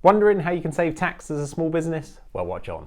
Wondering how you can save tax as a small business? Well, watch on.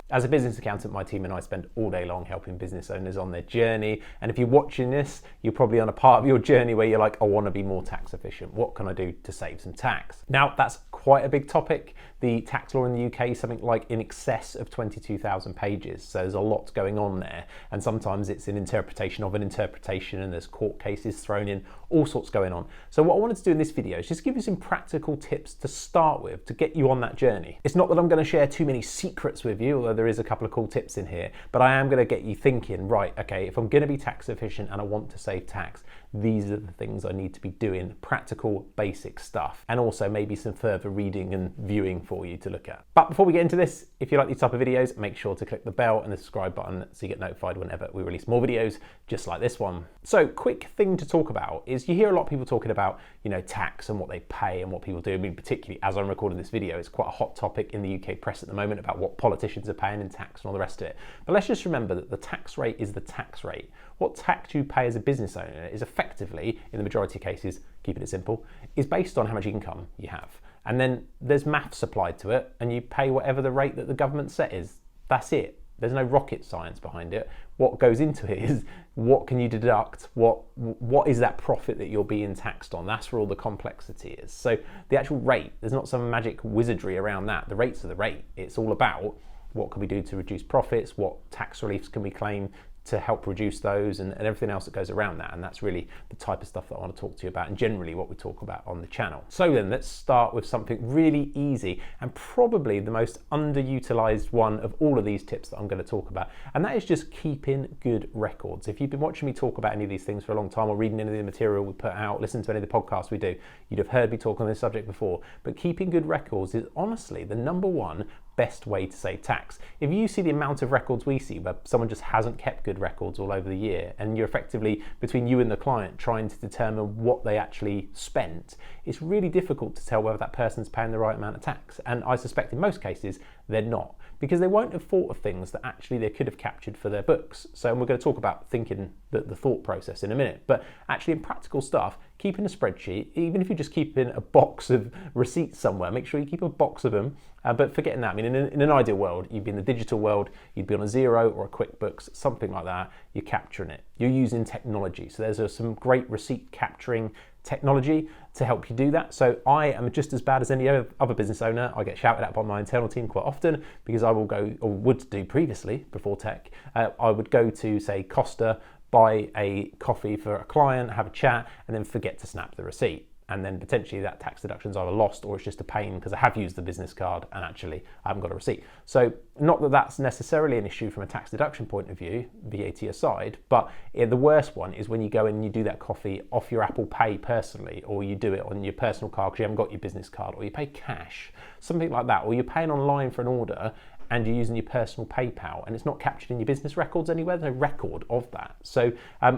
As a business accountant, my team and I spend all day long helping business owners on their journey. And if you're watching this, you're probably on a part of your journey where you're like, I want to be more tax efficient. What can I do to save some tax? Now, that's quite a big topic. The tax law in the UK is something like in excess of 22,000 pages. So there's a lot going on there. And sometimes it's an interpretation of an interpretation and there's court cases thrown in, all sorts going on. So what I wanted to do in this video is just give you some practical tips to start with to get you on that journey. It's not that I'm going to share too many secrets with you, although there is a couple of cool tips in here, but I am going to get you thinking, right, okay, if I'm going to be tax efficient and I want to save tax, these are the things I need to be doing, practical, basic stuff, and also maybe some further reading and viewing for you to look at. But before we get into this, if you like these type of videos, make sure to click the bell and the subscribe button so you get notified whenever we release more videos just like this one. So, quick thing to talk about is you hear a lot of people talking about, tax and what they pay and what people do. I mean, particularly as I'm recording this video, it's quite a hot topic in the UK press at the moment about what politicians are paying in tax and all the rest of it. But let's just remember that the tax rate is the tax rate. What tax you pay as a business owner is effectively, in the majority of cases, keeping it simple, is based on how much income you have. And then there's maths applied to it, and you pay whatever the rate that the government set is. That's it. There's no rocket science behind it. What goes into it is what can you deduct? What is that profit that you're being taxed on? That's where all the complexity is. So the actual rate, there's not some magic wizardry around that. The rates are the rate. It's all about what can we do to reduce profits, what tax reliefs can we claim to help reduce those, and everything else that goes around that. And that's really the type of stuff that I want to talk to you about and generally what we talk about on the channel. So then let's start with something really easy and probably the most underutilized one of all of these tips that I'm going to talk about. And that is just keeping good records. If you've been watching me talk about any of these things for a long time or reading any of the material we put out, listen to any of the podcasts we do, you'd have heard me talk on this subject before. But keeping good records is honestly the number one best way to save tax. If you see the amount of records we see where someone just hasn't kept good records all over the year, and you're effectively, between you and the client, trying to determine what they actually spent, it's really difficult to tell whether that person's paying the right amount of tax. And I suspect in most cases they're not, because they won't have thought of things that actually they could have captured for their books. So, and we're going to talk about thinking the thought process in a minute, but actually in practical stuff, keeping a spreadsheet, even if you're just keeping a box of receipts somewhere, make sure you keep a box of them. But forgetting that, I mean, in an ideal world, you'd be in the digital world, you'd be on a Xero or a QuickBooks, something like that. You're capturing it. You're using technology. So there's some great receipt capturing technology to help you do that. So I am just as bad as any other business owner. I get shouted at by my internal team quite often because I will go, or would do previously before tech, I would go to, say, Costa, buy a coffee for a client, have a chat, and then forget to snap the receipt. And then potentially that tax deduction's either lost or it's just a pain because I have used the business card and actually I haven't got a receipt. So not that that's necessarily an issue from a tax deduction point of view, VAT aside, but the worst one is when you go in and you do that coffee off your Apple Pay personally, or you do it on your personal card because you haven't got your business card, or you pay cash, something like that, or you're paying online for an order and you're using your personal PayPal and it's not captured in your business records anywhere, there's no record of that. So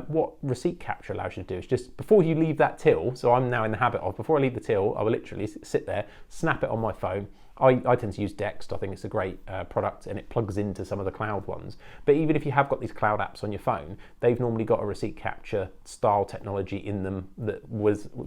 what receipt capture allows you to do is just before you leave that till, so I'm now in the habit of, before I leave the till, I will literally sit there, snap it on my phone. I tend to use Dext. I think it's a great product and it plugs into some of the cloud ones. But even if you have got these cloud apps on your phone, they've normally got a receipt capture style technology in them that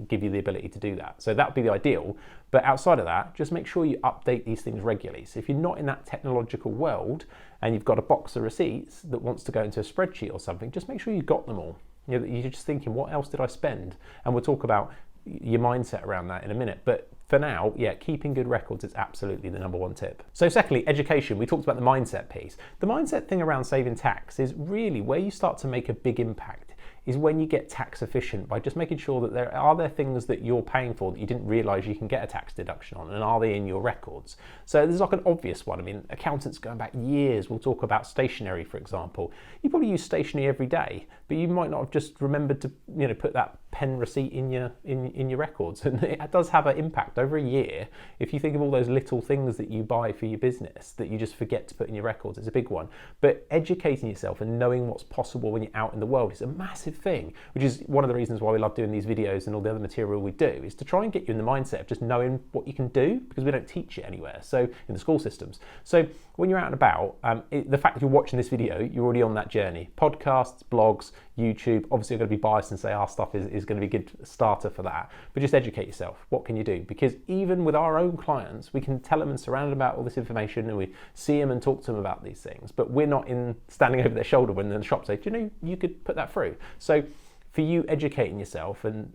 give you the ability to do that. So that would be the ideal. But outside of that, just make sure you update these things regularly. So if you're not in that technological world and you've got a box of receipts that wants to go into a spreadsheet or something, just make sure you've got them all. You're just thinking, what else did I spend? And we'll talk about your mindset around that in a minute. But for now, yeah, keeping good records is absolutely the number one tip. So secondly, education. We talked about the mindset piece. The mindset thing around saving tax is really where you start to make a big impact is when you get tax efficient by just making sure that there are things that you're paying for that you didn't realize you can get a tax deduction on, and are they in your records? So there's like an obvious one. I mean, accountants going back years will talk about stationery, for example. You probably use stationery every day, but you might not have just remembered to put that pen receipt in your records, and it does have an impact over a year. If you think of all those little things that you buy for your business that you just forget to put in your records, it's a big one. But educating yourself and knowing what's possible when you're out in the world is a massive thing, which is one of the reasons why we love doing these videos and all the other material we do, is to try and get you in the mindset of just knowing what you can do, because we don't teach it anywhere, so in the school systems. So when you're out and about, the fact that you're watching this video, you're already on that journey. Podcasts, blogs, YouTube, obviously I'm going to be biased and say our stuff is is going to be a good starter for that. But just educate yourself. What can you do? Because even with our own clients, we can tell them and surround them about all this information, and we see them and talk to them about these things, but we're not standing over their shoulder when they're in the shop say, do you know, you could put that through. So for you, educating yourself and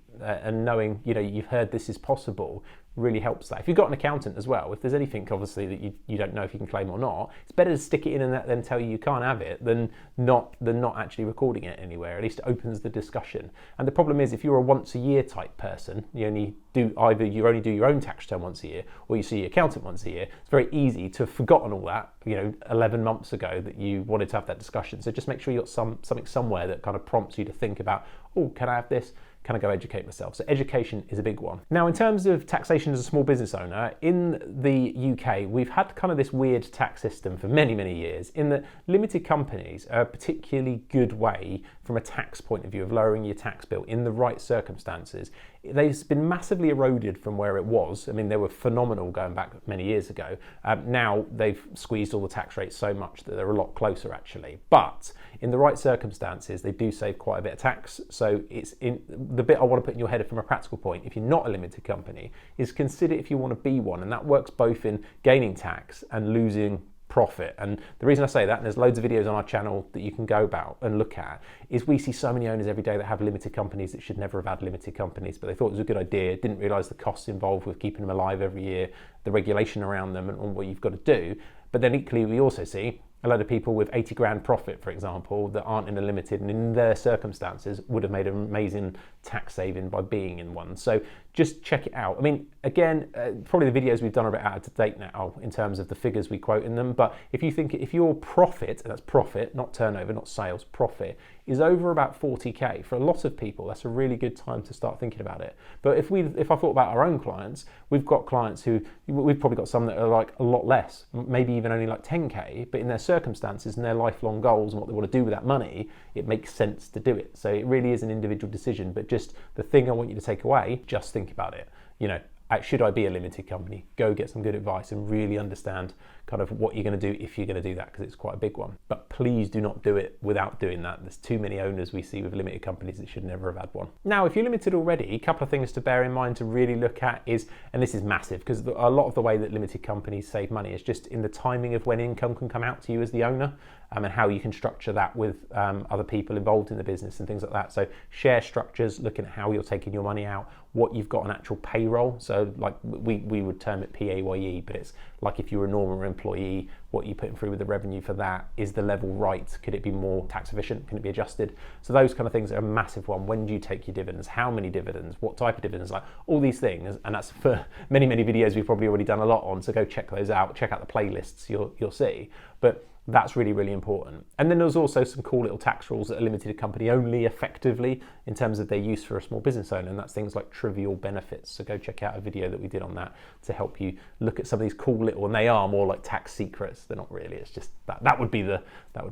knowing, you know, you've heard this is possible really helps that. If you've got an accountant as well, if there's anything obviously that you don't know if you can claim or not, it's better to stick it in and then tell you can't have it than not actually recording it anywhere. At least it opens the discussion. And the problem is, if you're a once a year type person, you only do your own tax return once a year, or you see your accountant once a year, it's very easy to have forgotten all that, you know, 11 months ago that you wanted to have that discussion. So just make sure you've got something somewhere that kind of prompts you to think about, oh, can I have this? Can I go educate myself? So education is a big one. Now, in terms of taxation as a small business owner, in the UK, we've had kind of this weird tax system for many, many years, in that limited companies are a particularly good way from a tax point of view of lowering your tax bill in the right circumstances. They've been massively eroded from where it was. I mean, they were phenomenal going back many years ago. Now they've squeezed all the tax rates so much that they're a lot closer actually. But in the right circumstances, they do save quite a bit of tax. So it's in the bit I want to put in your head from a practical point, if you're not a limited company, is consider if you want to be one. And that works both in gaining tax and losing profit. And the reason I say that, and there's loads of videos on our channel that you can go about and look at, is we see so many owners every day that have limited companies that should never have had limited companies, but they thought it was a good idea, didn't realise the costs involved with keeping them alive every year, the regulation around them and what you've got to do. But then equally, we also see a lot of people with 80 grand profit, for example, that aren't in a limited and in their circumstances would have made an amazing tax saving by being in one. So just check it out. I mean, again, probably the videos we've done are a bit out of date now in terms of the figures we quote in them. But if you think, if your profit, and that's profit, not turnover, not sales, profit, is over about 40K, for a lot of people, that's a really good time to start thinking about it. But if I thought about our own clients, we've got clients who, we've probably got some that are like a lot less, maybe even only like 10K, but in their circumstances and their lifelong goals and what they want to do with that money, it makes sense to do it. So it really is an individual decision, but just the thing I want you to take away, just think about it. You know, should I be a limited company? Go get some good advice and really understand kind of what you're going to do if you're going to do that, because it's quite a big one. But please do not do it without doing that. There's too many owners we see with limited companies that should never have had one. Now, if you're limited already, a couple of things to bear in mind to really look at is, and this is massive, because a lot of the way that limited companies save money is just in the timing of when income can come out to you as the owner, and how you can structure that with other people involved in the business and things like that. So share structures, looking at how you're taking your money out, what you've got on actual payroll. So like we would term it PAYE, but it's like if you were a normal employee, what you're putting through with the revenue for that, is the level right? Could it be more tax efficient? Can it be adjusted? So those kind of things are a massive one. When do you take your dividends? How many dividends? What type of dividends? Like all these things, and that's for many, many videos we've probably already done a lot on, so go check those out, check out the playlists, you'll see. But that's really, really important. And then there's also some cool little tax rules that are limited to company only effectively in terms of their use for a small business owner, and that's things like trivial benefits. So go check out a video that we did on that to help you look at some of these cool little, and they are more like tax secrets. They're not really, it's just that would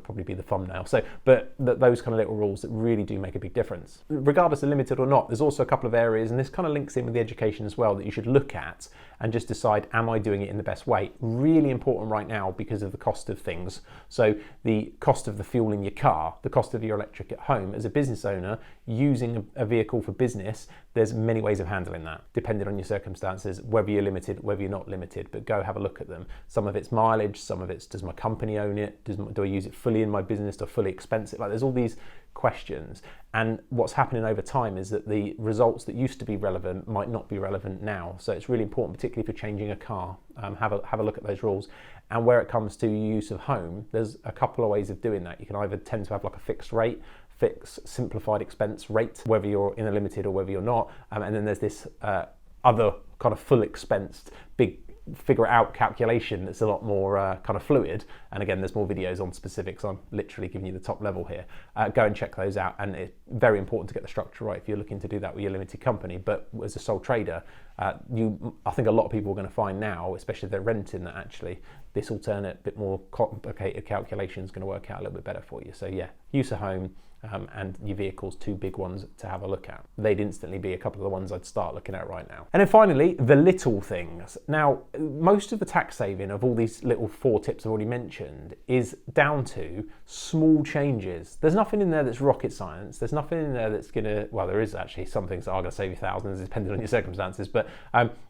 probably be the thumbnail. So, but those kind of little rules that really do make a big difference. Regardless of limited or not, there's also a couple of areas, and this kind of links in with the education as well, that you should look at and just decide, am I doing it in the best way? Really important right now because of the cost of things. So the cost of the fuel in your car, the cost of your electric at home. As a business owner using a vehicle for business, there's many ways of handling that, depending on your circumstances, whether you're limited, whether you're not limited, but go have a look at them. Some of it's mileage, some of it's, does my company own it? Do I use it fully in my business? Do I fully expense it? Like there's all these questions. And what's happening over time is that the results that used to be relevant might not be relevant now. So it's really important, particularly if you're changing a car, have a look at those rules. And where it comes to use of home, there's a couple of ways of doing that. You can either tend to have like a fixed rate, fixed simplified expense rate, whether you're in a limited or whether you're not. And then there's this other kind of full expensed big figure it out calculation that's a lot more kind of fluid. And again, there's more videos on specifics. I'm literally giving you the top level here. Go and check those out. And it's very important to get the structure right if you're looking to do that with your limited company. But as a sole trader, I think a lot of people are going to find now, especially if they're renting, that actually this alternate, bit more complicated calculation is going to work out a little bit better for you. So yeah, use of home, and your vehicles, two big ones to have a look at. They'd instantly be a couple of the ones I'd start looking at right now. And then finally, the little things. Now, most of the tax saving of all these little 4 tips I've already mentioned is down to small changes. There's nothing in there that's rocket science. There's nothing in there that's gonna, well, there is actually some things that are gonna save you thousands, depending on your circumstances, but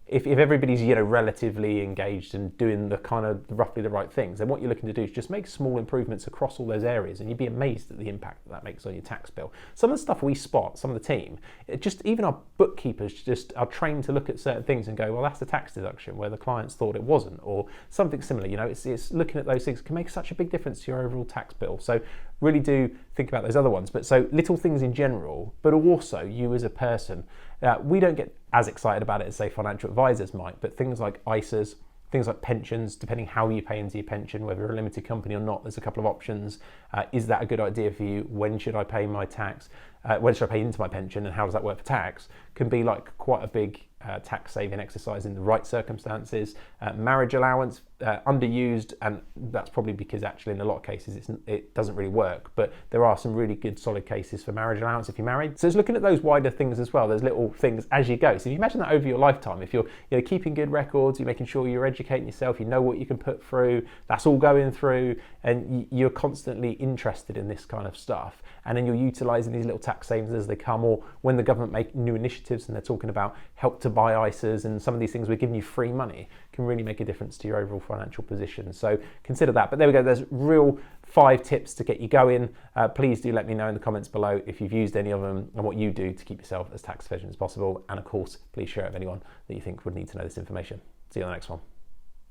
if everybody's, relatively engaged and doing the kind of roughly the right things, then what you're looking to do is just make small improvements across all those areas, and you'd be amazed at the impact that makes on your tax bill. Some of the stuff we spot, some of the team, even our bookkeepers just are trained to look at certain things and go, well, that's a tax deduction where the clients thought it wasn't, or something similar. It's looking at those things can make such a big difference to your overall tax bill. So really do think about those other ones. But so little things in general, but also you as a person. We don't get as excited about it as, say, financial advisors might, but things like ISAs, things like pensions, depending how you pay into your pension, whether you're a limited company or not, there's a couple of options. Is that a good idea for you? When should I pay my tax? When should I pay into my pension, and how does that work for tax? Can be like quite a big tax saving exercise in the right circumstances. Marriage allowance, underused, and that's probably because actually in a lot of cases it doesn't really work, but there are some really good solid cases for marriage allowance if you're married. So it's looking at those wider things as well. There's little things as you go. So if you imagine that over your lifetime, if you're keeping good records, you're making sure you're educating yourself, you know what you can put through, that's all going through, and you're constantly interested in this kind of stuff, and then you're utilising these little tax savings as they come, or when the government make new initiatives and they're talking about help to buy ISAs and some of these things, we're giving you free money, can really make a difference to your overall financial position. So consider that. But there we go, there's real 5 tips to get you going. Please do let me know in the comments below if you've used any of them and what you do to keep yourself as tax efficient as possible. And of course, please share it with anyone that you think would need to know this information. See you on the next one.